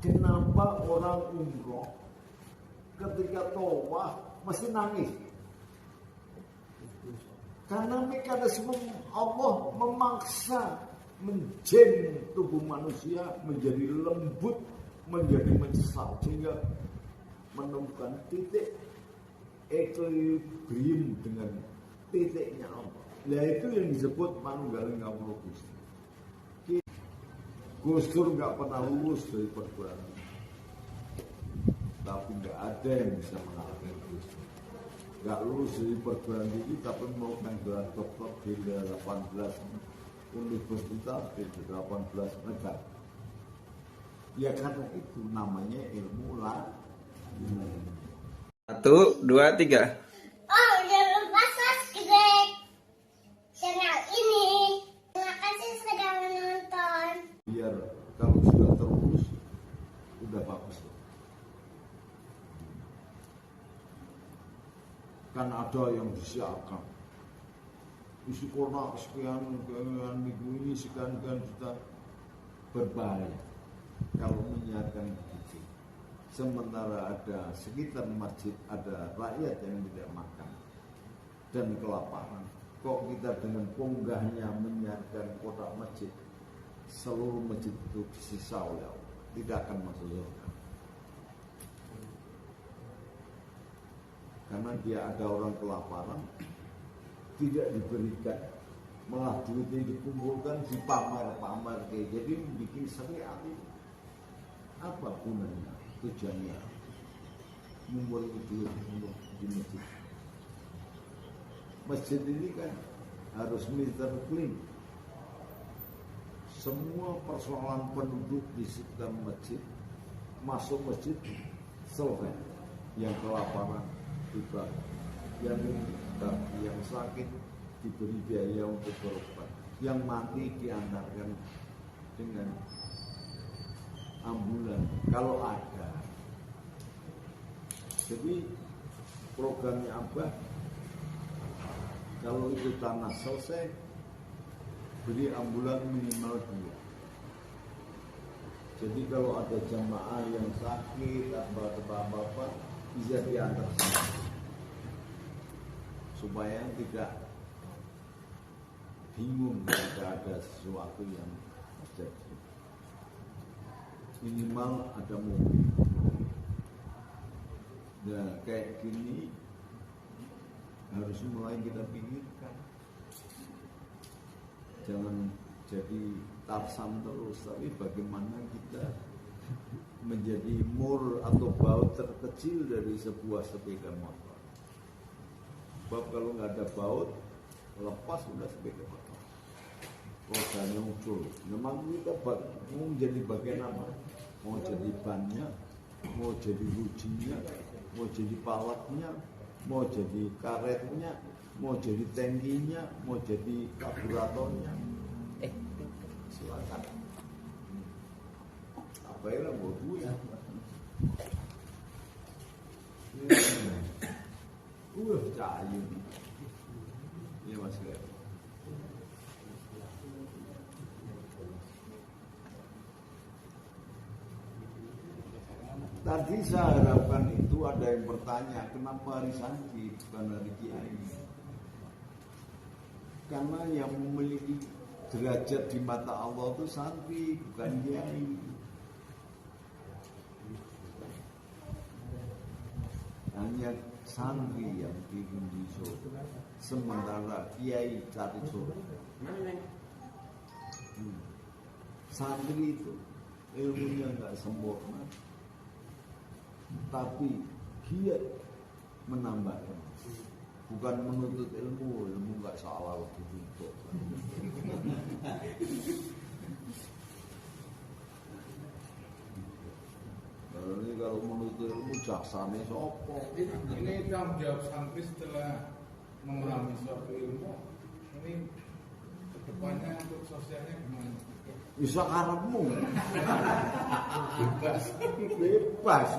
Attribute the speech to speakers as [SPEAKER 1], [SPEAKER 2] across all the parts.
[SPEAKER 1] Kenapa orang umroh ketika tawaf mesti nangis? Karena mekanisme Allah memaksa menjam tubuh manusia menjadi lembut, menjadi menyesal, sehingga menemukan titik equilibrium dengan titiknya Allah. Nah itu yang disebut manunggaling kawula Gusti. Gus Dur nggak pernah lulus dari perguruan tinggi, tapi nggak ada yang bisa mengalahkan Gus Dur. Nggak lulus dari perguruan tinggi, tapi mau gelar doktor di 18 universitas di 18 negara. Ya karena itu namanya ilmu lah.
[SPEAKER 2] 1, 2, 3.
[SPEAKER 3] Oh, jangan lupa subscribe channel ini. Terima kasih sudah menonton.
[SPEAKER 1] Biar kalau sudah terurus, udah bagus. Kan ada yang disiapkan. Isi kota sekian minggu ini sekian juta, berbahaya kalau menyiarkan begitu. Sementara ada sekitar masjid ada rakyat yang tidak makan dan kelaparan. Kok kita dengan ponggahnya menyiarkan kota masjid, seluruh masjid itu disisa oleh Allah, tidak akan masuk surga. Karena dia ada orang kelaparan, tidak diberikan, malah duitnya dikumpulkan, dipamar-pamar kayak jadi bikin syariat itu. Apa gunanya? Tujuannya mengumpulkan duit untuk di masjid. Masjid ini kan harus meter clean. Semua persoalan penduduk di sekitar masjid masuk masjid selesai. Yang kelaparan juga, yang sakit diberi biaya untuk berobat, yang mati diantarkan dengan ambulan kalau ada. Jadi programnya Abah, kalau itu tanah selesai, beri ambulan minimal 2. Jadi kalau ada jamaah yang sakit atau apa-apa bisa diantar supaya tidak bingung jika ada sesuatu yang terjadi. Minimal ada mobil. Nah kayak gini harus mulai kita pikirkan. Jangan jadi Tarsan terus, tapi bagaimana kita menjadi mur atau baut terkecil dari sebuah sepeda motor. Sebab kalau nggak ada baut, lepas sudah sepeda motor. Rodanya ucul. Memang kita mau jadi bagian apa? Mau jadi bannya, mau jadi rujinya, mau jadi palatnya, mau jadi karetnya, mau jadi tangkinya, mau jadi karburatornya. Silakan. Apa ya mau duit? Cahayu. Iya Mas Ger. Tadi saya harapkan itu ada yang bertanya, kenapa hari santri bukan hari kiai? Karena yang memiliki derajat di mata Allah itu santri, bukan kiai. Hanya santri yang diundi surga, sementara kiai cari surga. Santri itu ilmunya nggak sempurna, tapi giat menambah ilmu. Bukan menuntut ilmu nggak salah begitu. Ini kalau menuntut ilmu jaksane sopo.
[SPEAKER 4] Ini tanggung jawab santri setelah memahami suatu ilmu. Ini kedepannya untuk sosialnya gimana?
[SPEAKER 1] Bisa karepmu. Bebas.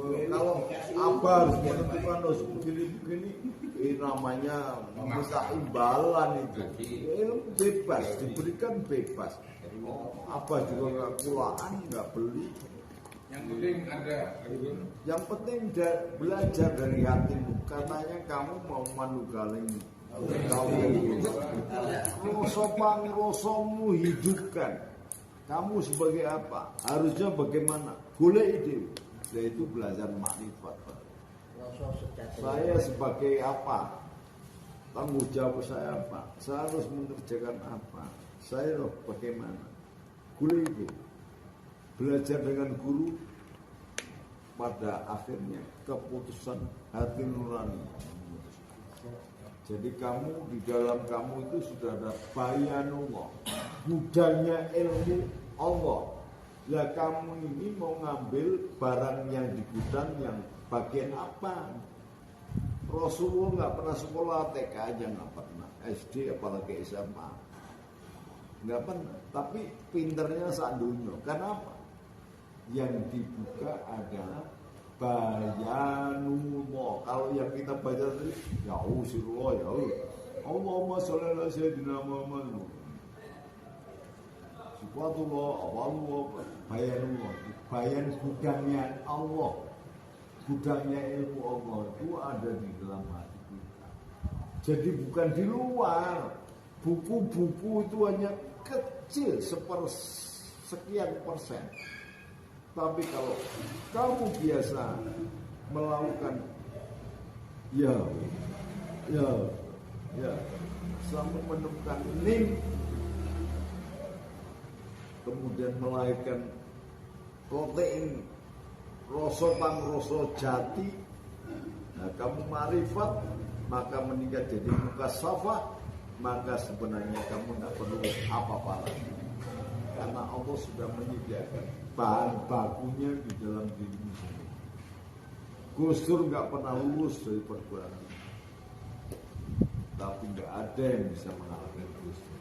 [SPEAKER 1] Kalau Abah harus menentukan harus begini-begini, namanya minta imbalan itu. Bebas, diberikan bebas. Abah juga nggak kulaan, nggak beli.
[SPEAKER 4] Yang penting ada gitu.
[SPEAKER 1] Yang penting belajar dari hatimu. Katanya kamu mau manugaling rosomu hidupkan. Kamu sebagai apa? Harusnya bagaimana? Golek ide. Yaitu belajar makrifat. Saya sebagai apa? Tanggung jawab saya apa? Saya harus mengerjakan apa? Saya loh bagaimana? Golek ide. Belajar dengan guru, pada akhirnya keputusan hati nurani. Jadi kamu di dalam kamu itu sudah ada bayanullah, gudangnya ilmu Allah. Lah kamu ini mau ngambil barang yang di gudang yang bagian apa? Rasulullah nggak pernah sekolah TK aja nggak pernah, SD apalagi SMA nggak pernah. Tapi pinternya sak dunia. Kenapa? Yang dibuka adalah bayanullah. Kalau yang kita baca tadi ya usulullah ya Allahumma sholli ala sayyidina Muhammad. Sifatullah awalullah bayanullah. Bayan gudangnya Allah, gudangnya ilmu Allah itu ada di dalam hati kita. Jadi bukan di luar. Buku-buku itu hanya kecil sekian persen. Tapi kalau kamu biasa melakukan ya sampai menemukan nim, kemudian melahirkan protein rasa jati, nah kamu marifat, maka meningkat jadi mukasafah, maka sebenarnya kamu tidak perlu apa-apa lagi. Karena Allah sudah menyediakan bahan bakunya di dalam dirimu sendiri. Gus Dur nggak pernah lulus dari perguruan tinggi, tapi nggak ada yang bisa mengalahkan Gus Dur.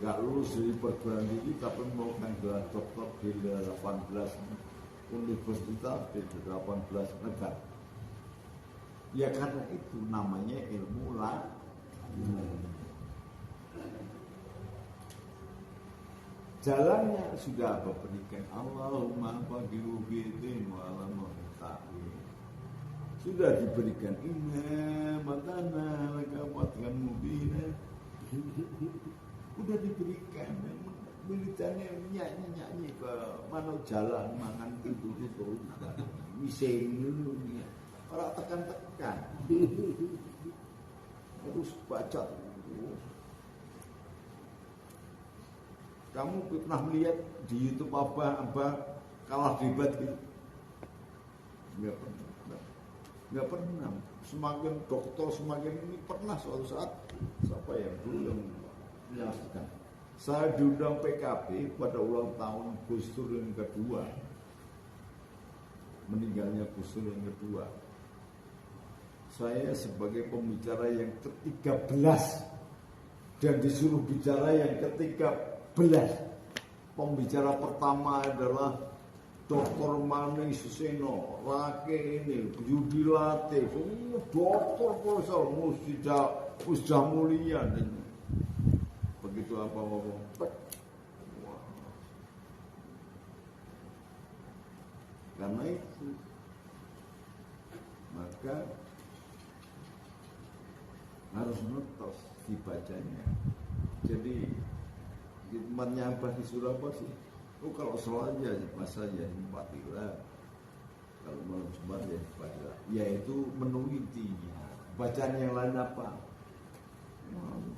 [SPEAKER 1] Nggak lulus dari perguruan tinggi, tapi mau gelar doktor di 18 universitas di 18 negara. Ya karena itu namanya ilmu lah. Jalannya sudah berikan Allahumma bagiru bidin wa'alamu ta'wil. Sudah diberikan inna matana lakabatkan mubina. Sudah diberikan. Militannya nyanyi ke mana jalan mangan tidur turun. Misalnya dulu nih. Orang tekan-tekan. Terus baca terus. Kamu pernah melihat di YouTube apa kalah debat gitu? Nggak pernah. Semakin dokter semakin ini pernah suatu saat siapa yang dulu yang menyaksikan. Saya diundang PKB pada ulang tahun Gus Dur yang kedua, meninggalnya Gus Dur yang kedua. Saya sebagai pembicara yang ke-13 dan disuruh bicara yang ke-13. Pembicara pertama adalah Dr. Mani Suseno, Rake ini, Yudi Latif, Dr. Profesor Musda Mulia. Begitu apa ngomong, karena itu maka harus nutos dibacanya. Jadi hikmatnya apa di Surabaya sih? Kalau sholat ya masa ya Fatihah. Kalau malam Jumat ya Fatihah. Yaitu menelitinya. Bacaan yang lain apa?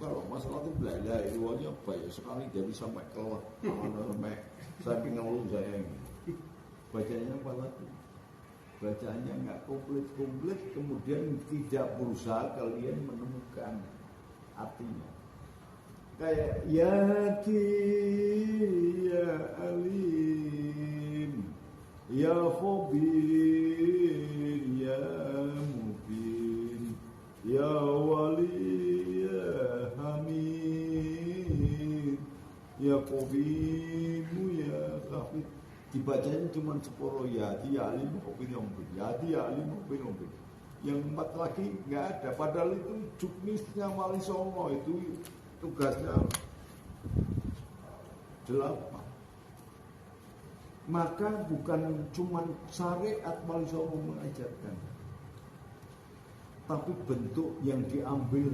[SPEAKER 1] Kalau masalah itu belajar itu aja banyak sekali jadi sampai keluar sampai saking ngeluh saya ini. Bacanya apa lagi? Bacaannya nggak komplit, kemudian tidak berusaha kalian menemukan artinya. Kayak Yati ya Alim ya Khobir ya Mubin ya Wali ya Hamid ya Qabimu ya Khafid. Dibacanya cuma sepuluh Yati ya Alim Khobir ya Mubin, Yati ya Alim Khobir ya Mubin. Yang 4 lagi nggak ada. Padahal itu juknisnya Wali Songo itu tugasnya 8. Maka bukan cuma syariat Wali Songo mengajarkan, tapi bentuk yang diambil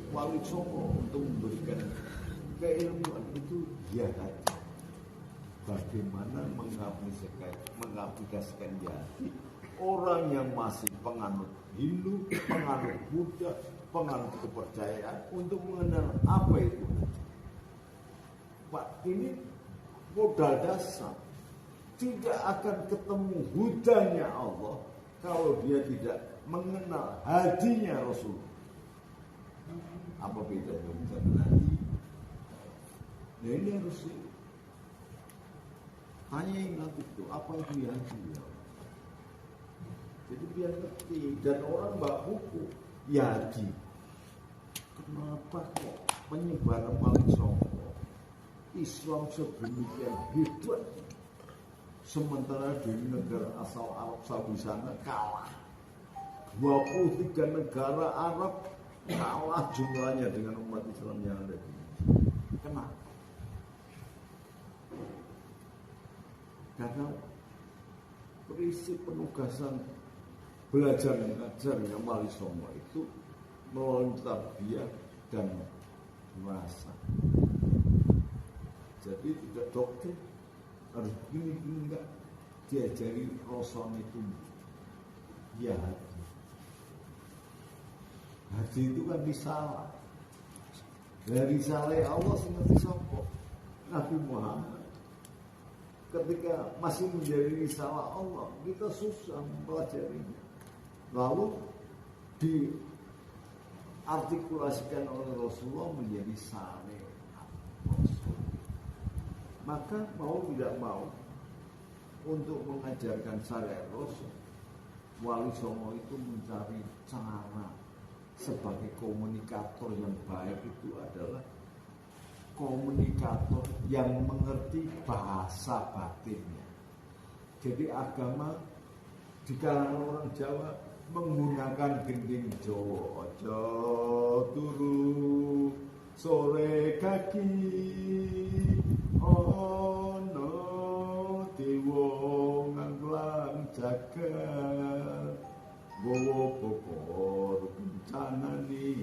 [SPEAKER 1] Wali Songo untuk memberikan keilmuan itu ya hati. Bagaimana mengaplikasikan hati orang yang masih penganut Hindu, penganut Buddha, penganut kepercayaan untuk mengenal apa itu. Pak, ini modal dasar. Tidak akan ketemu hudanya Allah kalau dia tidak mengenal hadinya Rasul. Apa bedanya bukan hadi? Nah, ini harus tanya ingat itu, apa itu hadi ya? Jadi biar ngerti. Dan orang bawa buku hadi. Kenapa kok penyebaran Wali Songo Islam sedemikian hebat, sementara di negara asal Arab Saudi sana kalah. 23 negara Arab kalah jumlahnya dengan umat Islam yang ada di sini. Kenapa? Karena prinsip penugasan belajar mengajarnya Wali Songo itu melalui tarbiyah dan merasa. Jadi tidak doktrin harus begini enggak, diajari rosone itu ya hati itu kan risalah. Dari risalah Allah seperti sapa Nabi Muhammad. Ketika masih menjadi risalah Allah, kita susah mempelajarinya. Lalu diartikulasikan oleh Rasulullah menjadi syariat Rasul. Maka mau tidak mau untuk mengajarkan syariat Rasul, Wali Songo itu mencari cara sebagai komunikator yang baik itu adalah komunikator yang mengerti bahasa batinnya. Jadi agama di kalangan orang Jawa menggunakan gending Jawa, ojo turu sore kaki ono dewa nganglang jagat gowo pokor bencanani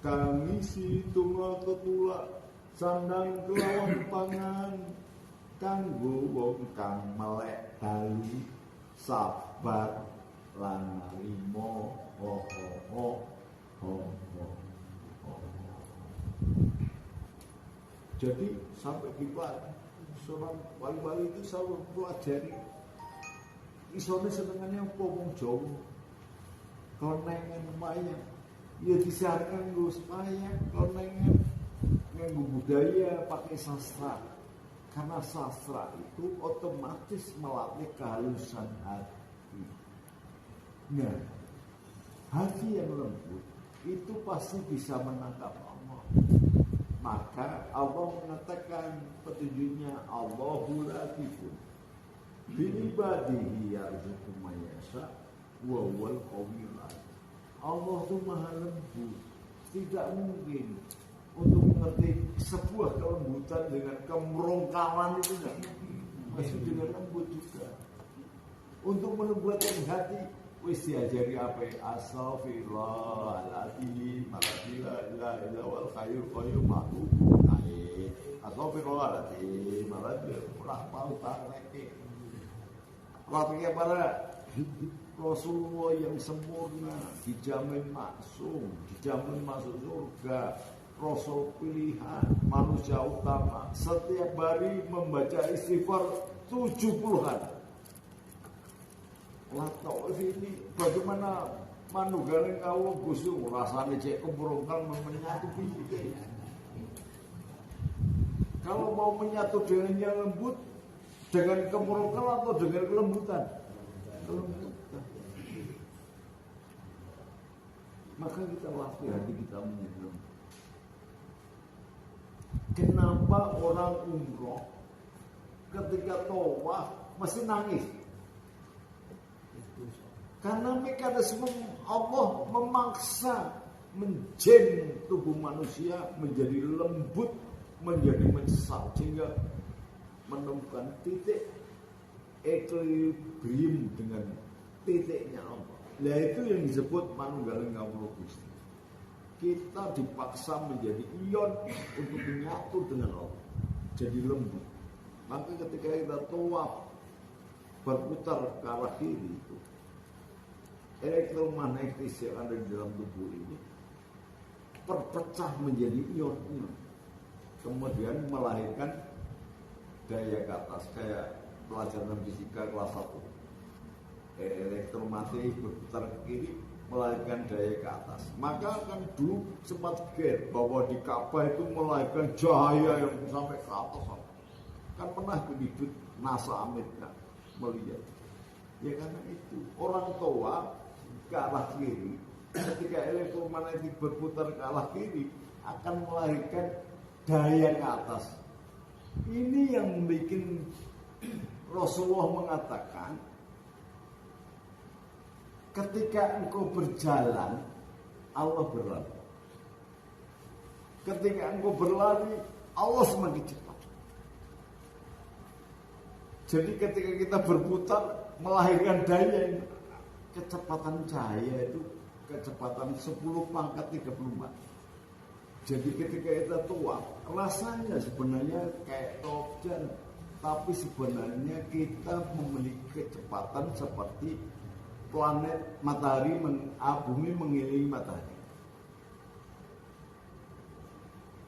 [SPEAKER 1] kami situnga ketulak sandang kelawan pangan kanggo wong kang melek dalu sabar lan limo Jadi sampai di seorang wali-wali itu selalu pelajari isone senengannya apa wong Jawa konengan maya ya disiarkan nggo supaya konengan nganggo budaya pakai sastra. Karena sastra itu otomatis melatih kehalusan hati. Nah, hati yang lembut itu pasti bisa menangkap Allah. Maka Allah mengatakan petunjuknya Allahul Latifun bi ibadihi yarzuqu man yasha wa huwal qawiyul aziz. Allah itu maha lembut. Tidak mungkin untuk mengerti sebuah kelembutan dengan kemerongkalan itu tidak mungkin. Masih dengan lembut juga. Untuk melembutkan hati wis diajari apa ya? Astaghfirullahaladzim, la ilaha illallah hayyul qayyum astaghfirullahaladzim, ora mau tareke. Waktu para Rasulullah yang sempurna dijamin maksum, dijamin masuk surga. Rasul pilihan, manusia utama, setiap hari membaca istighfar 70-an. Lah tau ini bagaimana manunggaling kawula Gusti rasane cek kemurungkan menyatu piye. Kalau mau menyatu dengan yang lembut, dengan kemurungkan atau dengan kelembutan? Kelembutan. Maka kita latih hati kita menjadi lembut. Kenapa orang umroh ketika tawaf mesti nangis? Karena mekanisme Allah memaksa menjam tubuh manusia menjadi lembut, menjadi menyesal, sehingga menemukan titik equilibrium dengan titiknya Allah. Nah itu yang disebut manunggaling kawula Gusti. Kita dipaksa menjadi ion untuk menyatu dengan Allah, jadi lembut. Maka ketika kita tawaf berputar ke arah kiri itu, elektromagnetis yang ada di dalam tubuh ini terpecah menjadi ion-ion, kemudian melahirkan daya ke atas, kayak pelajaran fisika kelas 1. Elektromagnetis berputar ke kiri melahirkan daya ke atas. Maka kan dulu sempat get bahwa di Ka'bah itu melahirkan cahaya yang sampai ke atas. Kan pernah hidup NASA Amerika melihat. Ya karena itu orang tua ke arah kiri, ketika elektromagnetik berputar ke arah kiri akan melahirkan daya ke atas. Ini yang membuat Rasulullah mengatakan, ketika engkau berjalan, Allah berlari. Ketika engkau berlari, Allah semakin cepat. Jadi ketika kita berputar, melahirkan daya, kecepatan cahaya itu kecepatan 10 pangkat 34. Jadi ketika kita tua, rasanya sebenarnya kayak topjan, tapi sebenarnya kita memiliki kecepatan seperti planet matahari, bumi mengelilingi matahari.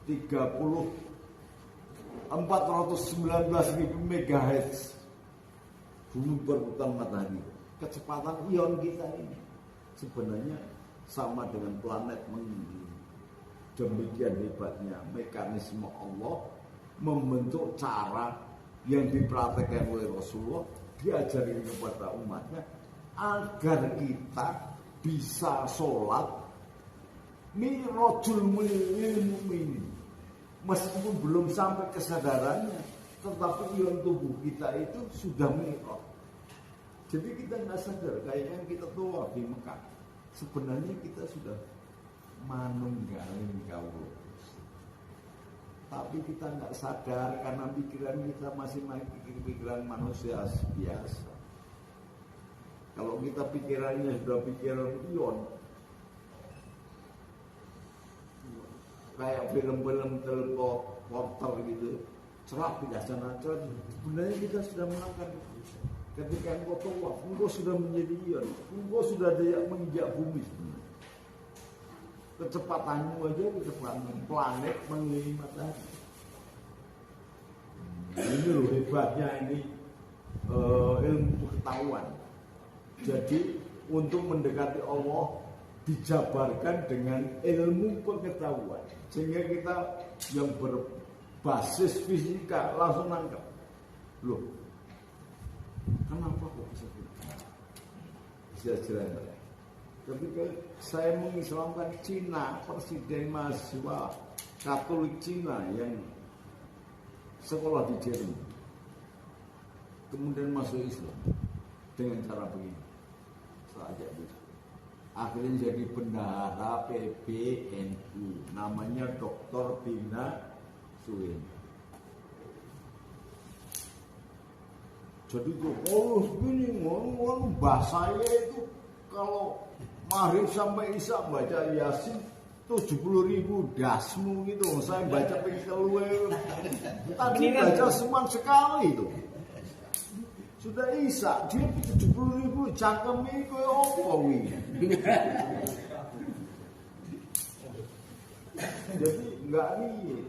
[SPEAKER 1] 419.000 MHz bumi berputar matahari. Kecepatan ion kita ini sebenarnya sama dengan planet mengelilingi. Demikian hebatnya mekanisme Allah membentuk cara yang dipraktekkan oleh Rasulullah, diajarin kepada umatnya agar kita bisa sholat mirajul mu'min, meskipun belum sampai kesadarannya, tetapi ion tubuh kita itu sudah miraj. Jadi kita nggak sadar, kayaknya kita tua di Mekah, sebenarnya kita sudah manunggaling kawula. Tapi kita nggak sadar karena pikiran kita masih pikiran manusia biasa. Kalau kita pikirannya sudah pikiran ion, kayak film-film teleporter gitu, cerah pindah sana cerah, sebenarnya kita sudah melakukan. Ketika engkau tawaf, engkau sudah menjadi ion, engkau sudah menginjak bumi sebenarnya. Kecepatanmu aja kecepatan planet mengelilingi matahari. Ini loh hebatnya ini ilmu pengetahuan. Jadi untuk mendekati Allah dijabarkan dengan ilmu pengetahuan, sehingga kita yang berbasis fisika langsung nangkep. Loh, kenapa kok bisa begitu? Bisa jelas. Ketika saya mengislamkan Cina, presiden mahasiswa Katolik Cina yang sekolah di Jerman, kemudian masuk Islam dengan cara begini, saja bisa. Akhirnya jadi bendahara PBNU, namanya Dr. Bina Suin. Jadi oh begini, ngomong bahasa saya itu kalau Maghrib sampai Isya baca Yasin 70.000 dasmu gitu. Saya baca pengkeluwe. Tadi baca cuma sekali itu. Sudah Isya dia 70.000 cangkeme koyo apa kuwi. Jadi enggak nih.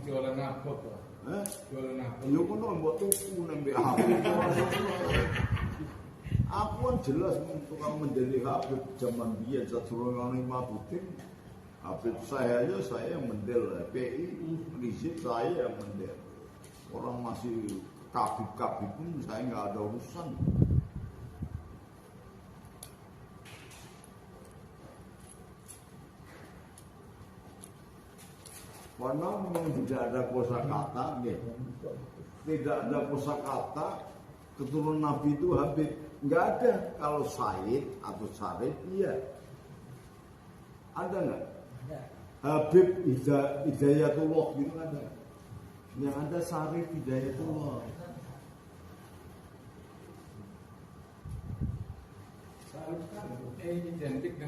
[SPEAKER 4] Jualan apa kok? Jualan apa?
[SPEAKER 1] Yo kono mbok tuku nembe HP. Aku kan jelas tukang menjadi Habib zaman biyen sadurunge mabutin. Habib saya aja saya yang mendel PI, Rizik saya yang mendel. Orang masih kabib-kabib pun saya nggak ada urusan. Karena memang tidak ada kosakata, tidak ada kosakata keturunan Nabi itu Habib. Nggak ada. Kalau Said atau Syarif iya. Ada nggak? Habib Hidayatullah gitu ada. Yang ada Syarif Hidayatullah.
[SPEAKER 4] Seharusnya identik dengan